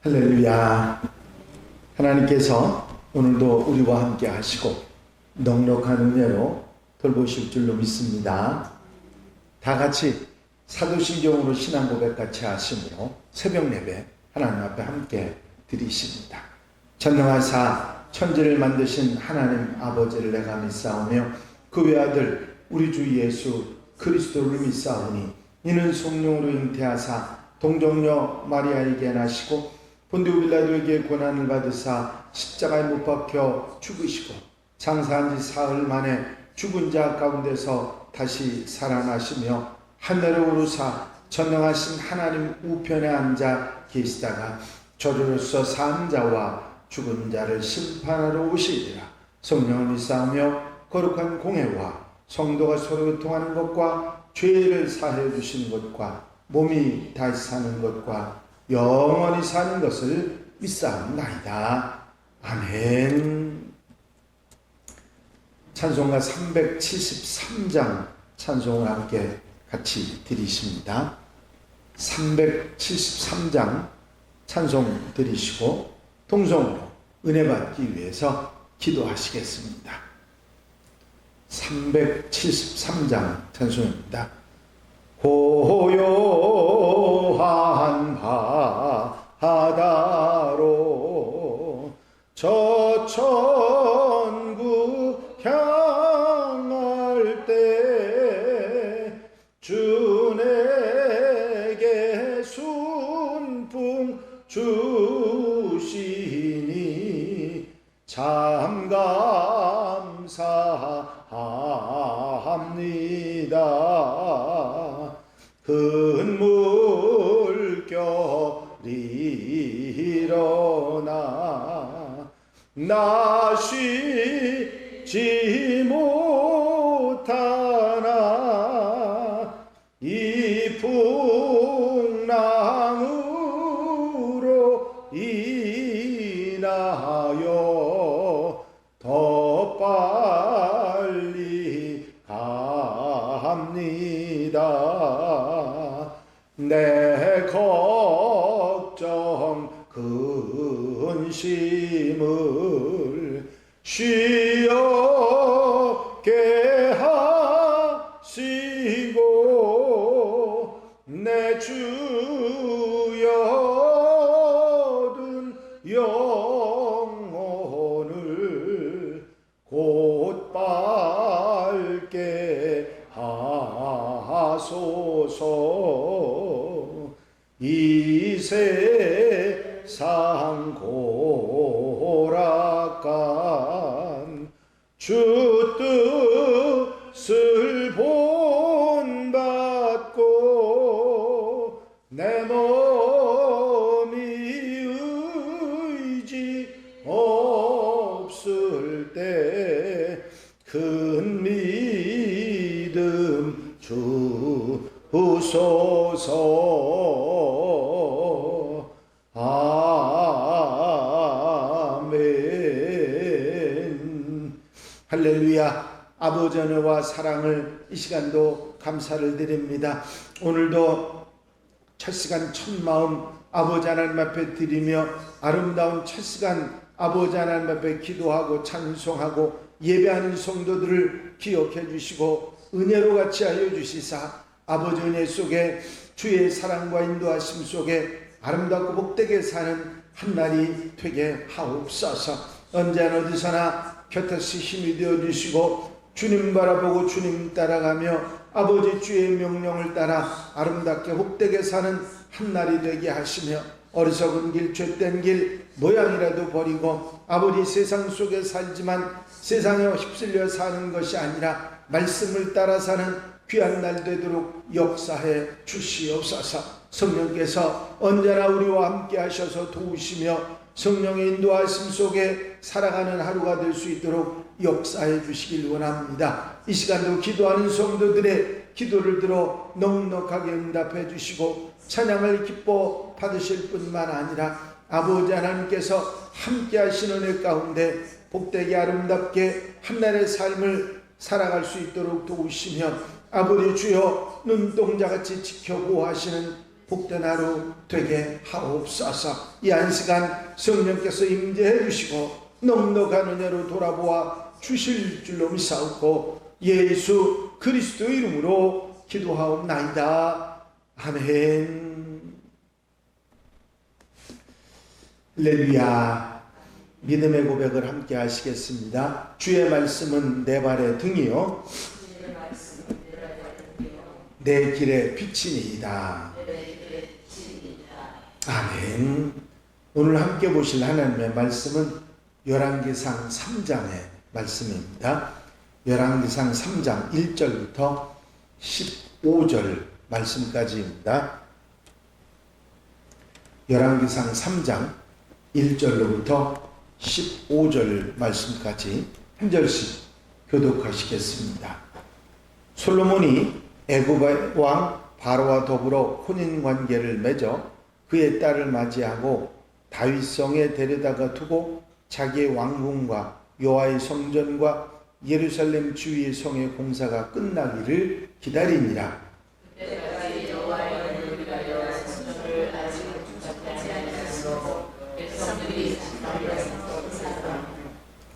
할렐루야. 하나님께서 오늘도 우리와 함께 하시고 넉넉한 은혜로 돌보실 줄로 믿습니다. 다 같이 사도신경으로 신앙 고백 같이 하심으로 새벽 예배 하나님 앞에 함께 드리십니다. 전능하사 천지를 만드신 하나님 아버지를 내가 믿사오며 그 외아들 우리 주 예수 그리스도를 믿사오니 이는 성령으로 잉태하사 동정녀 마리아에게 나시고 본디오 빌라도에게 고난을 받으사 십자가에 못 박혀 죽으시고 장사한 지 사흘 만에 죽은 자 가운데서 다시 살아나시며 하늘에 오르사 전능하신 하나님 우편에 앉아 계시다가 저주로서 산 자와 죽은 자를 심판하러 오시리라. 성령을 믿사오며 거룩한 공회와 성도가 서로 교통하는 것과 죄를 사하여 주시는 것과 몸이 다시 사는 것과 영원히 사는 것을 믿사옵나이다. 아멘. 찬송가 373장 찬송을 함께 같이 드리십니다. 373장 찬송 드리시고 통성으로 은혜 받기 위해서 기도하시겠습니다. 373장 찬송입니다. 고요한 바다로 저 천국 향할 때 주 내게 순풍 주시니 참 감사합니다. 큰 물결이 일어나 나 쉬지 못하나 이 풍랑으로 인하여 더 빨리 갑니다. 내 걱정 근심을 쉬 없게 하시고 내 주여든 영혼을 곧 밝게 하소서. 이 세상 고락간 주 뜻을 본받고 내 몸이 의지 없을 때 큰 믿음 주소서. 아멘. 할렐루야. 아버지 은혜와 사랑을 이 시간도 감사를 드립니다. 오늘도 첫 시간 첫 마음 아버지 하나님 앞에 드리며 아름다운 첫 시간 아버지 하나님 앞에 기도하고 찬송하고 예배하는 성도들을 기억해 주시고 은혜로 같이 하여 주시사 아버지 은혜 속에 주의 사랑과 인도하심 속에 아름답고 복되게 사는 한날이 되게 하옵소서. 언제나 어디서나 곁에서 힘이 되어주시고 주님 바라보고 주님 따라가며 아버지 주의 명령을 따라 아름답게 복되게 사는 한날이 되게 하시며 어리석은 길, 죄된 길 모양이라도 버리고 아버지 세상 속에 살지만 세상에 휩쓸려 사는 것이 아니라 말씀을 따라 사는 귀한 날 되도록 역사해 주시옵소서. 성령께서 언제나 우리와 함께 하셔서 도우시며 성령의 인도하심 속에 살아가는 하루가 될 수 있도록 역사해 주시길 원합니다. 이 시간도 기도하는 성도들의 기도를 들어 넉넉하게 응답해 주시고 찬양을 기뻐 받으실 뿐만 아니라 아버지 하나님께서 함께 하시는 은혜 가운데 복되게 아름답게 한날의 삶을 살아갈 수 있도록 도우시며 아버지 주여 눈동자같이 지켜보호하시는 복된 하루 되게 하옵소서. 이 한 시간 성령께서 임재해 주시고 넉넉한 은혜로 돌아보아 주실 줄로 믿사옵고 예수 그리스도 이름으로 기도하옵나이다. 아멘. 할렐루야. 믿음의 고백을 함께 하시겠습니다. 주의 말씀은 내 발의 등이요 내 길의 빛이니이다. 아멘. 오늘 함께 보실 하나님의 말씀은 열왕기상 3장의 말씀입니다. 열왕기상 3장 1절부터 15절 말씀까지입니다. 열왕기상 3장 1절로부터 15절 말씀까지 한 절씩 교독하시겠습니다. 솔로몬이 애굽의 왕 바로와 더불어 혼인관계를 맺어 그의 딸을 맞이하고 다윗성에 데려다가 두고 자기의 왕궁과 여호와의 성전과 예루살렘 주위의 성의 공사가 끝나기를 기다리니라. 그때까지 여호와의 얼굴이 가려 성전을 아직 부착하지 아니하므로 백성들이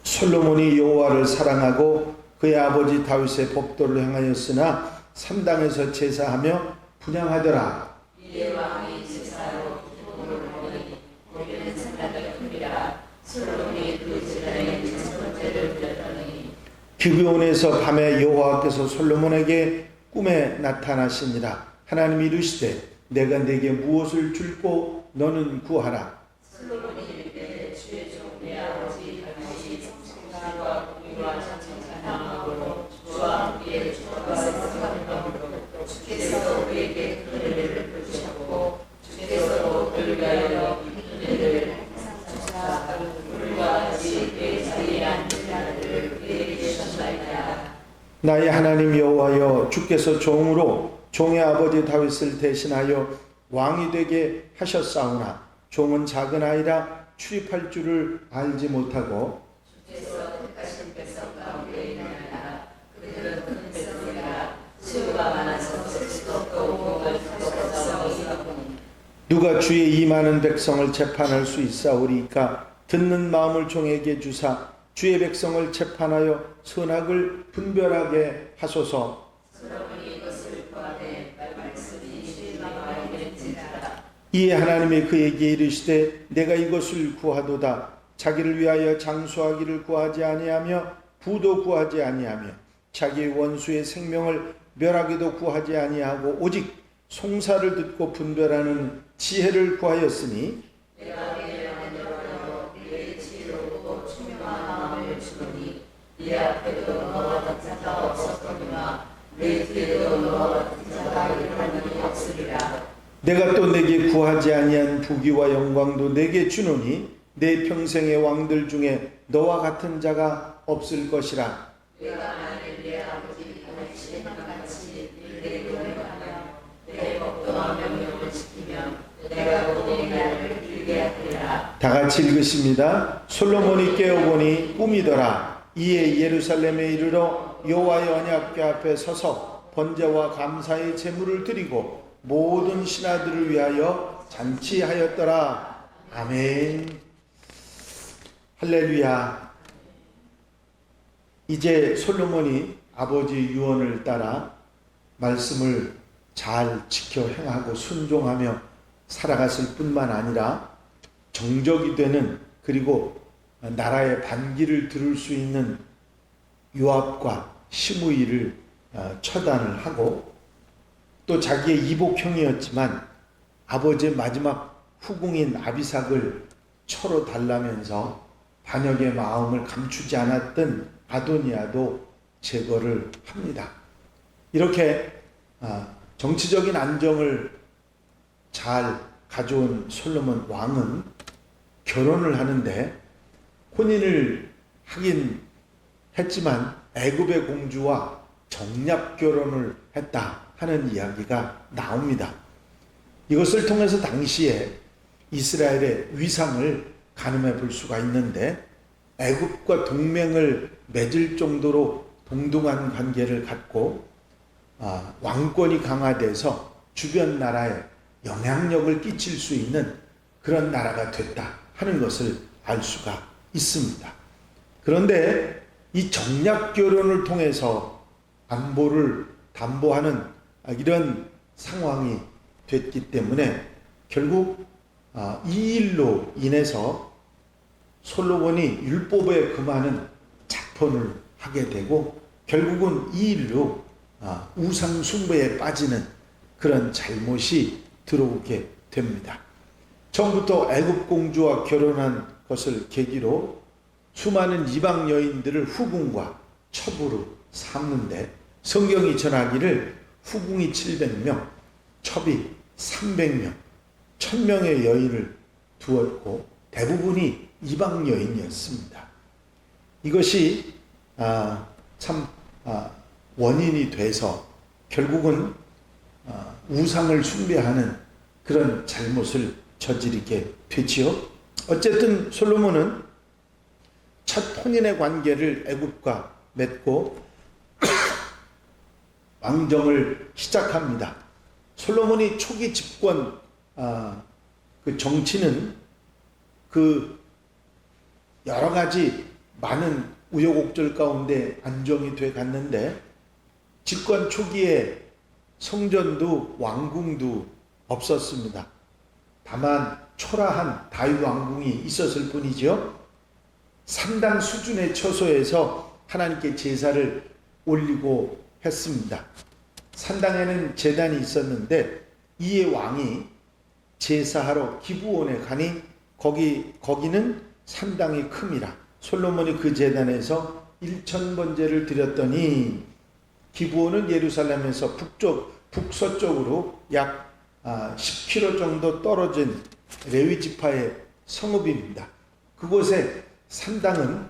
솔로몬이 여호와를 사랑하고 그의 아버지 다윗의 법도를 행하였으나 산당에서 제사하며 분향하더라. 이에 왕이 제사로 기도를 하니 거기는 산당이 큽니다. 솔로몬이 그 제단에 첫 번째를 드렸더니 기브온에서 밤에 여호와께서 솔로몬에게 꿈에 나타나시니라. 하나님이 이르시되 내가 네게 무엇을 줄고 너는 구하라. 솔로몬이 이르되 주의 종 내 아버지 다윗이 성실과 공의와 정직한 마음으로 주와 함께 주와 생각하는 마음으로 주께서 우리에게 그 은혜를 베푸셨고 주께서도 그를 위하여 이 은혜를 항상 주사 우리와 같이 그의 자리에 앉은 자를 우리에게 주셨나이다. 나의 하나님 여호와여, 주께서 종으로 종의 아버지 다윗을 대신하여 왕이 되게 하셨사오나 종은 작은 아이라 출입할 줄을 알지 못하고 주께서 택하신 백성 가운데 있느니라. 그들은 큰 백성이라 수요가 많아서 셀 수도 없고 공을 할 수 없사오니 누가 주의 이 많은 백성을 재판할 수 있사오리까. 듣는 마음을 종에게 주사 주의 백성을 재판하여 선악을 분별하게 하소서. 솔로몬이 이것을 구하되 말씀이 주의 마음에 맺지라. 이에 하나님이 그에게 이르시되 내가 이것을 구하도다. 자기를 위하여 장수하기를 구하지 아니하며 부도 구하지 아니하며 자기의 원수의 생명을 멸하기도 구하지 아니하고 오직 송사를 듣고 분별하는 지혜를 구하였으니 내가 네 마음으로 네 지혜롭고 총명한 마음을 주노니 네 앞에도 너와 같은 자가 없었거니와 내 뒤에도 너와 같은 자가 일어나는 일이 없으리라. 내가 또 내게 구하지 아니한 부귀와 영광도 내게 주노니 내 평생의 왕들 중에 너와 같은 자가 없을 것이라. 내가 만일 내 아버지 다윗이 행함같이 내게 노력하며 내 법도와 명령을 지키면 내가 또 나를 길게 하리라. 다 같이 읽으십니다. 솔로몬이 깨어보니 꿈이더라. 이에 예루살렘에 이르러 여호와의 언약궤 앞에 서서 번제와 감사의 제물을 드리고 모든 신하들을 위하여 잔치하였더라. 아멘. 할렐루야. 이제 솔로몬이 아버지 유언을 따라 말씀을 잘 지켜 행하고 순종하며 살아갔을 뿐만 아니라 정적이 되는, 그리고 나라의 반기를 들을 수 있는 요압과 시므이를 처단을 하고, 또 자기의 이복형이었지만 아버지의 마지막 후궁인 아비삭을 처로 달라면서 반역의 마음을 감추지 않았던 아도니아도 제거를 합니다. 이렇게 정치적인 안정을 잘 가져온 솔로몬 왕은 결혼을 하는데, 혼인을 하긴 했지만 애굽의 공주와 정략 결혼을 했다 하는 이야기가 나옵니다. 이것을 통해서 당시에 이스라엘의 위상을 가늠해 볼 수가 있는데, 애굽과 동맹을 맺을 정도로 동등한 관계를 갖고 왕권이 강화돼서 주변 나라에 영향력을 끼칠 수 있는 그런 나라가 됐다 하는 것을 알 수가 있습니다. 그런데 이 정략 결혼을 통해서 안보를 담보하는 이런 상황이 됐기 때문에 결국 이 일로 인해서 솔로몬이 율법에 금하는 자pon을 하게 되고 결국은 이 일로 우상 숭배에 빠지는 그런 잘못이 들어오게 됩니다. 처음부터 애굽 공주와 결혼한 것을 계기로 수많은 이방 여인들을 후궁과 첩으로 삼는데 성경이 전하기를 후궁이 700명, 첩이 300명, 1000명의 여인을 두었고 대부분이 이방 여인이었습니다. 이것이 참 원인이 돼서 결국은 우상을 숭배하는 그런 잘못을 저지르게 되지요. 어쨌든 솔로몬은 첫 혼인의 관계를 애굽과 맺고 왕정을 시작합니다. 솔로몬이 초기 집권 그 정치는 그 여러 가지 많은 우여곡절 가운데 안정이 돼 갔는데 집권 초기에 성전도 왕궁도 없었습니다. 다만 초라한 다윗 왕궁이 있었을 뿐이죠. 상당 수준의 처소에서 하나님께 제사를 올리고 했습니다. 산당에는 제단이 있었는데 이에 왕이 제사하러 기브온에 가니 거기는 상당히 큼이라. 솔로몬이 그 제단에서 1000번제를 드렸더니 기브온은 예루살렘에서 북서쪽으로 약 10km 정도 떨어진 레위 지파의 성읍입니다. 그곳에 산당은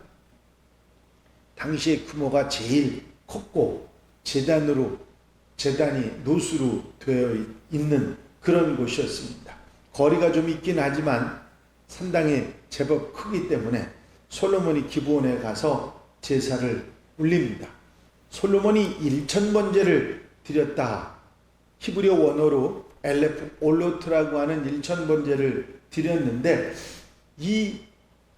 당시의 규모가 제일 컸고 제단이 노수로 되어 있는 그런 곳이었습니다. 거리가 좀 있긴 하지만 산당이 제법 크기 때문에 솔로몬이 기브온에 가서 제사를 올립니다. 솔로몬이 1000번제를 드렸다. 히브리어 원어로 엘레프 올로트라고 하는 1000번제를 드렸는데 이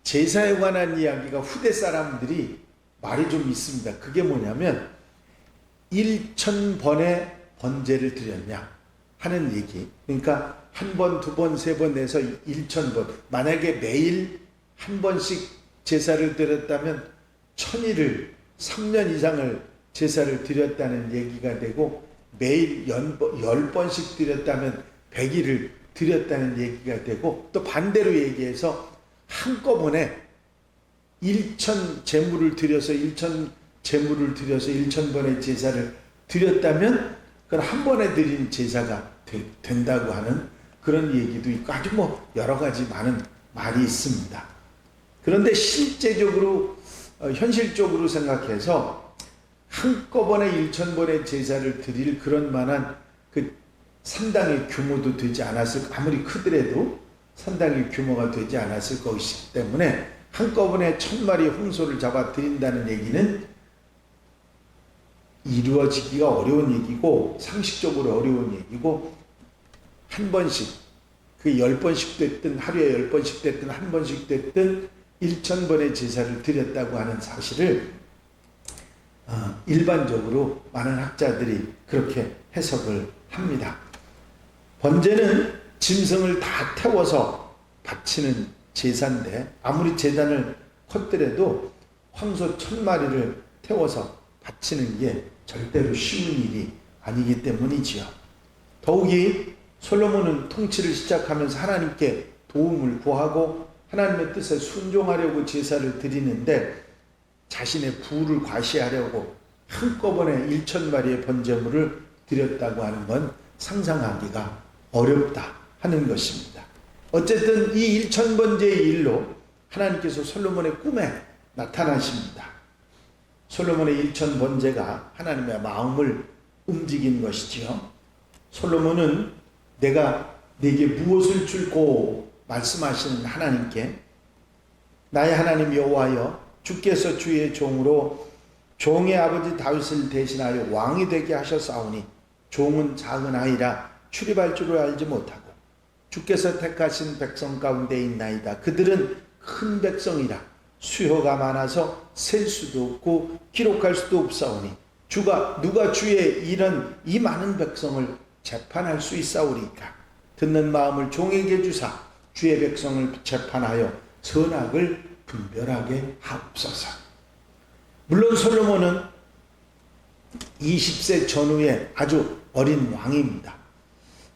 제사에 관한 이야기가 후대 사람들이 말이 좀 있습니다. 그게 뭐냐면 1000번의 번제를 드렸냐 하는 얘기. 그러니까 한 번, 두 번, 세 번 내서 1000번. 만약에 매일 한 번씩 제사를 드렸다면 1000일을 3년 이상을 제사를 드렸다는 얘기가 되고 매일 10번씩 드렸다면 100일을 드렸다는 얘기가 되고 또 반대로 얘기해서 한꺼번에 1000 제물을 드려서 1000번의 제사를 드렸다면 그건 한 번에 드린 제사가 된다고 하는 그런 얘기도 있고 아주 여러 가지 많은 말이 있습니다. 그런데 실제적으로 현실적으로 생각해서 한꺼번에 1000번의 제사를 드릴 그런 만한 그 산당의 규모도 되지 않았을, 아무리 크더라도 산당의 규모가 되지 않았을 것이기 때문에 한꺼번에 1000마리 홍소를 잡아 드린다는 얘기는 이루어지기가 어려운 얘기고 상식적으로 어려운 얘기고 한 번씩 그 10번씩 됐든 하루에 10번씩 됐든 한 번씩 됐든 1000번의 제사를 드렸다고 하는 사실을 일반적으로 많은 학자들이 그렇게 해석을 합니다. 번제는 짐승을 다 태워서 바치는 제사인데 아무리 제단을 컸더라도 황소 1000마리를 태워서 바치는 게 절대로 쉬운 일이 아니기 때문이지요. 더욱이 솔로몬은 통치를 시작하면서 하나님께 도움을 구하고 하나님의 뜻에 순종하려고 제사를 드리는데 자신의 부를 과시하려고 한꺼번에 1000마리의 번제물을 드렸다고 하는 건 상상하기가 어렵다 하는 것입니다. 어쨌든 이 1000번제의 일로 하나님께서 솔로몬의 꿈에 나타나십니다. 솔로몬의 1000번제가 하나님의 마음을 움직인 것이지요. 솔로몬은 내가 네게 무엇을 줄고 말씀하시는 하나님께 나의 하나님 여호와여 주께서 주의 종으로 종의 아버지 다윗을 대신하여 왕이 되게 하셨사오니 종은 작은 아이라 출입할 줄을 알지 못하고 주께서 택하신 백성 가운데 있나이다. 그들은 큰 백성이라 수요가 많아서 셀 수도 없고 기록할 수도 없사오니 누가 주의 이런 이 많은 백성을 재판할 수 있사오리까. 듣는 마음을 종에게 주사 주의 백성을 재판하여 선악을 분별하게 하옵소서. 물론 솔로몬은 20세 전후의 아주 어린 왕입니다.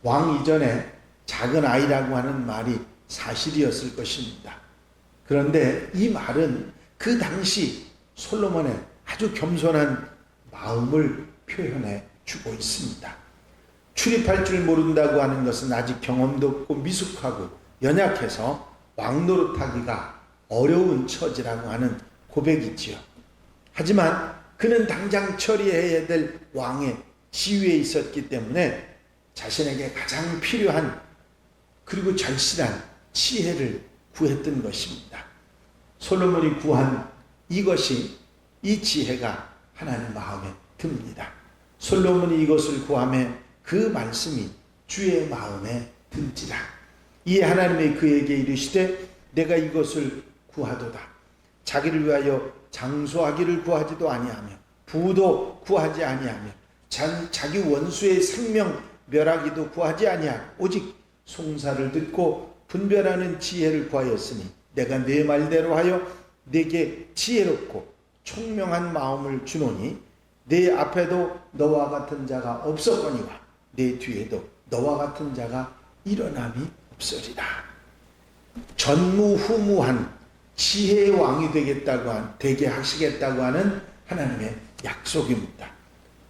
왕 이전에 작은 아이라고 하는 말이 사실이었을 것입니다. 그런데 이 말은 그 당시 솔로몬의 아주 겸손한 마음을 표현해 주고 있습니다. 출입할 줄 모른다고 하는 것은 아직 경험도 없고 미숙하고 연약해서 왕 노릇하기가 어려운 처지라고 하는 고백이지요. 하지만 그는 당장 처리해야 될 왕의 지위에 있었기 때문에 자신에게 가장 필요한 그리고 절실한 지혜를 구했던 것입니다. 솔로몬이 구한 이 지혜가 하나님 마음에 듭니다. 솔로몬이 이것을 구하며 그 말씀이 주의 마음에 든지라. 이에 하나님이 그에게 이르시되 내가 이것을 구하도다. 자기를 위하여 장수하기를 구하지도 아니하며 부도 구하지 아니하며 자기 원수의 생명 멸하기도 구하지 아니하고 오직 송사를 듣고 분별하는 지혜를 구하였으니 내가 네 말대로 하여 네게 지혜롭고 총명한 마음을 주노니 네 앞에도 너와 같은 자가 없었거니와 네 뒤에도 너와 같은 자가 일어남이 없으리라. 전무후무한 지혜의 왕이 되게 하시겠다고 하는 하나님의 약속입니다.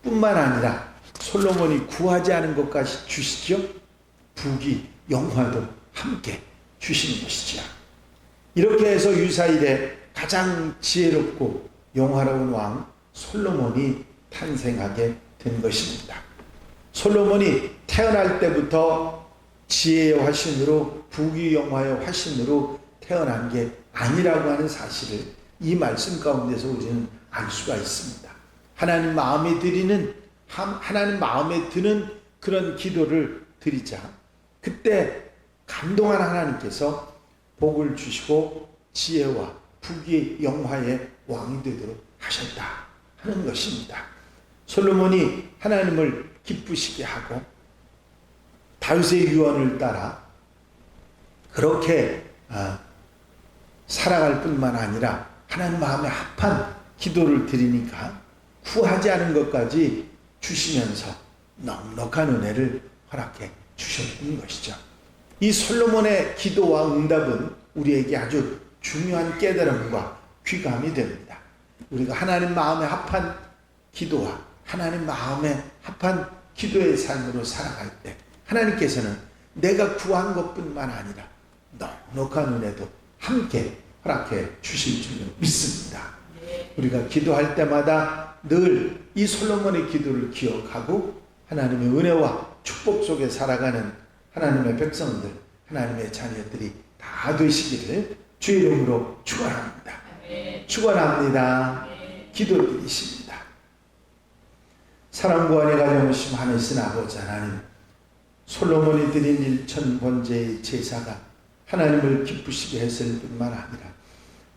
뿐만 아니라 솔로몬이 구하지 않은 것까지 주시죠. 부귀 영화도 함께 주시는 것이죠. 이렇게 해서 유사일에 가장 지혜롭고 영화로운 왕 솔로몬이 탄생하게 된 것입니다. 솔로몬이 태어날 때부터 지혜의 화신으로 부귀 영화의 화신으로 태어난 게 아니라고 하는 사실을 이 말씀 가운데서 우리는 알 수가 있습니다. 하나님 마음에 드는 그런 기도를 드리자 그때 감동한 하나님께서 복을 주시고 지혜와 부귀 영화의 왕이 되도록 하셨다 하는 것입니다. 솔로몬이 하나님을 기쁘시게 하고 다윗의 유언을 따라 그렇게 살아갈 뿐만 아니라 하나님 마음에 합한 기도를 드리니까 구하지 않은 것까지 주시면서 넉넉한 은혜를 허락해 주셨던 것이죠. 이 솔로몬의 기도와 응답은 우리에게 아주 중요한 깨달음과 귀감이 됩니다. 우리가 하나님 마음에 합한 기도와 하나님 마음에 합한 기도의 삶으로 살아갈 때 하나님께서는 내가 구한 것뿐만 아니라 넉넉한 은혜도 함께 허락해 주실 줄 믿습니다. 우리가 기도할 때마다 늘 이 솔로몬의 기도를 기억하고 하나님의 은혜와 축복 속에 살아가는 하나님의 백성들, 하나님의 자녀들이 다 되시기를 주의 이름으로 축원합니다. 축원합니다. 기도드리십니다. 사랑과 은혜가 영원하심 하늘신 아버지 하나님, 솔로몬이 드린 1000번제의 제사가 하나님을 기쁘시게 했을 뿐만 아니라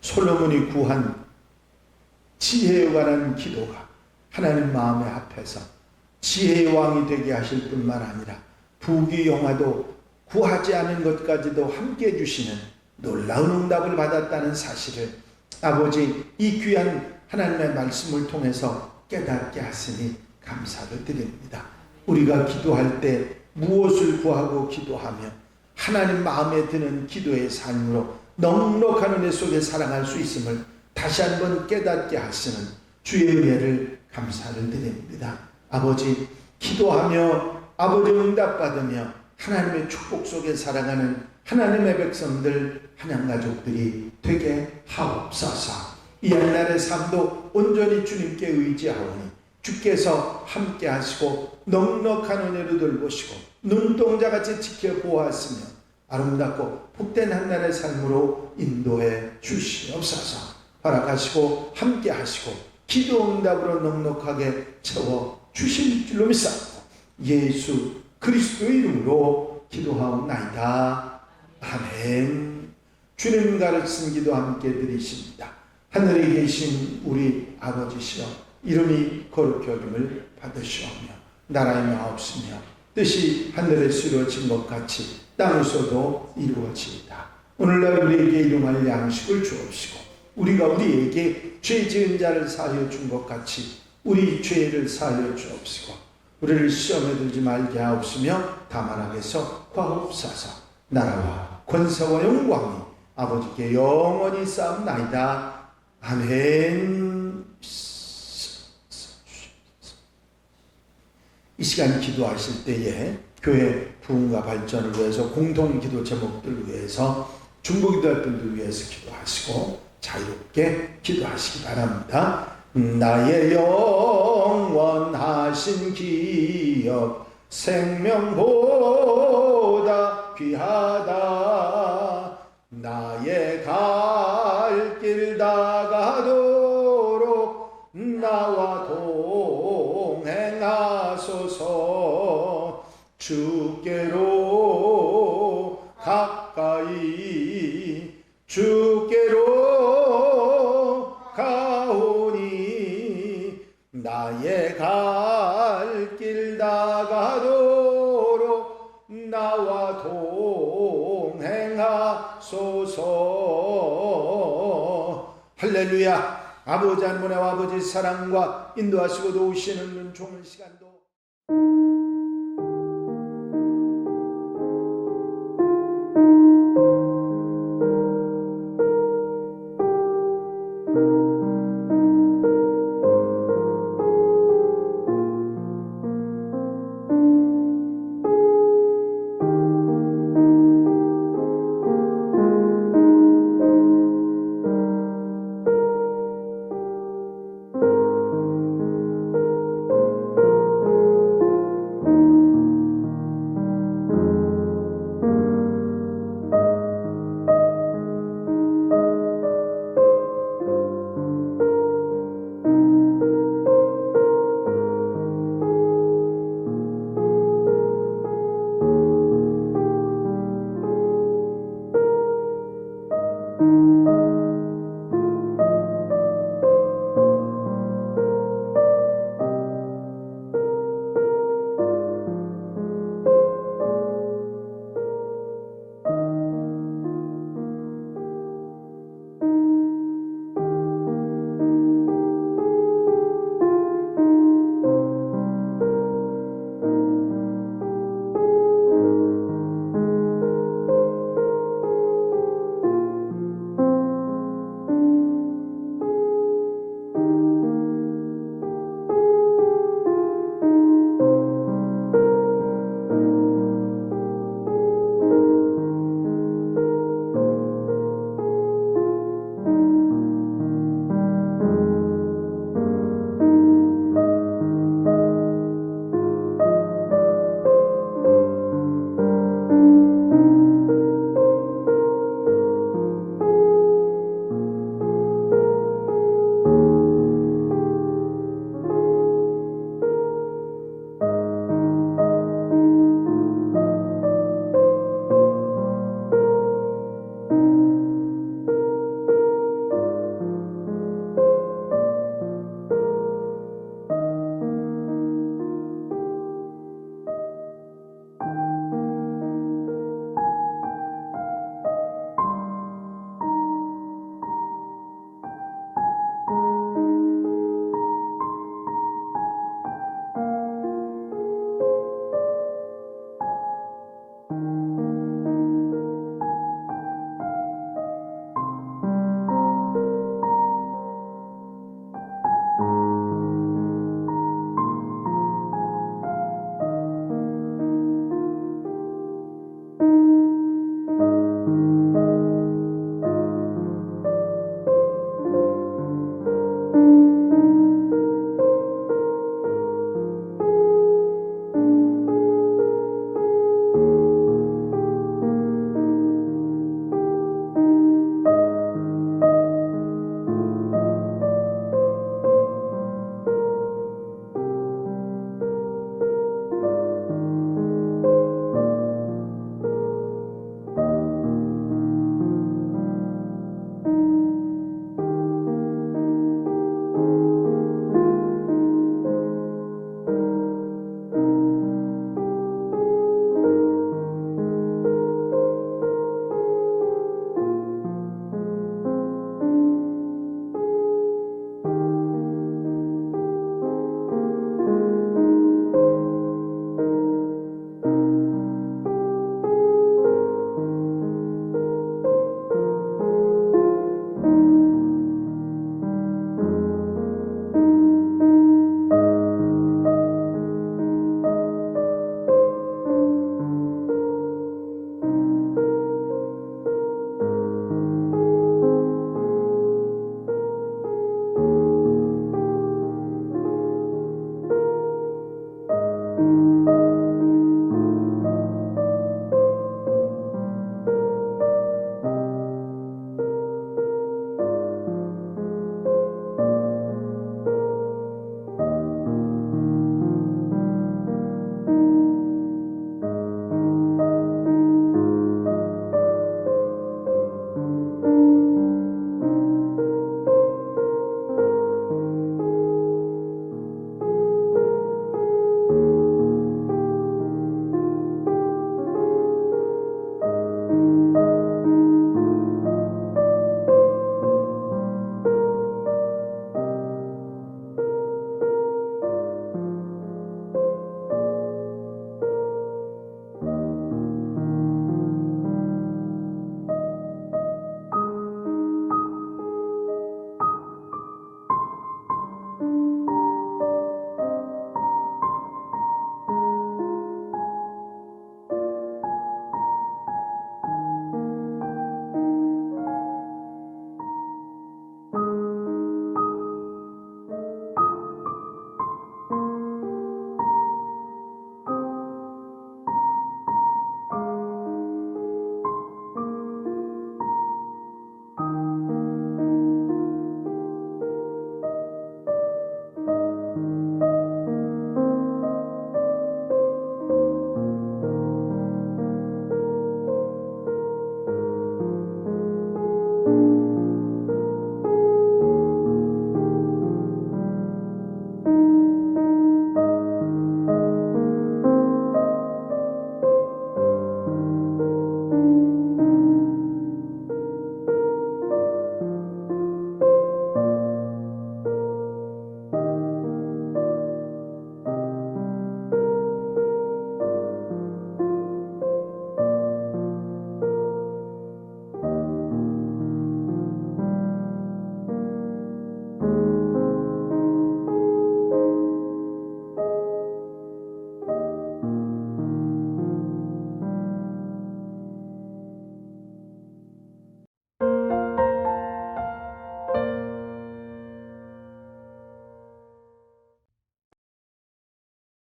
솔로몬이 구한 지혜에 관한 기도가 하나님 마음에 합해서 지혜의 왕이 되게 하실 뿐만 아니라 부귀 영화도 구하지 않은 것까지도 함께 해주시는 놀라운 응답을 받았다는 사실을 아버지 이 귀한 하나님의 말씀을 통해서 깨닫게 하시니 감사를 드립니다. 우리가 기도할 때 무엇을 구하고 기도하며 하나님 마음에 드는 기도의 삶으로 넉넉한 은혜 속에 살아갈 수 있음을 다시 한번 깨닫게 하시는 주의 은혜를 감사를 드립니다. 아버지 기도하며 아버지 응답받으며 하나님의 축복 속에 살아가는 하나님의 백성들 하나님가족들이 되게 하옵소서. 이 한날의 삶도 온전히 주님께 의지하오니 주께서 함께 하시고 넉넉한 은혜로 돌보시고 눈동자같이 지켜 보호하시며 아름답고 복된 한날의 삶으로 인도해 주시옵소서. 허락하시고 함께 하시고 기도 응답으로 넉넉하게 채워 주실 줄로 믿사옵고 예수 그리스도의 이름으로 기도하옵나이다. 아멘. 주님 가르친 기도 함께 드리십니다. 하늘에 계신 우리 아버지시여, 이름이 거룩히 여김을 받으시오며 나라의 마옵시며 뜻이 하늘에서 이루어진 것 같이 땅에서도 이루어지이다. 오늘날 우리에게 일용할 양식을 주옵시고 우리가 우리에게 죄 지은 자를 사하여 준 것 같이 우리 죄를 사하여 주옵시고 우리를 시험에 들지 말게 하옵시며 다만 악에서 구하옵소서. 나라와 권세와 영광이 아버지께 영원히 쌓옵나이다. 아멘. 이 시간 기도하실 때에 교회 부흥과 발전을 위해서 공동 기도 제목들을 위해서 중보기도할 분들 위해서 기도하시고 자유롭게 기도하시기 바랍니다. 나의 영원하신 기업 생명보다 귀하다. 나의 갈 길 다가도록 나와 동행하소서. 주께로 가까이 주께로 가오니 나의 갈 길 다가도록 나와 동행하소서. 할렐루야. 아버지 하나님의 아버지 사랑과 인도하시고 도우시는 종의 시간도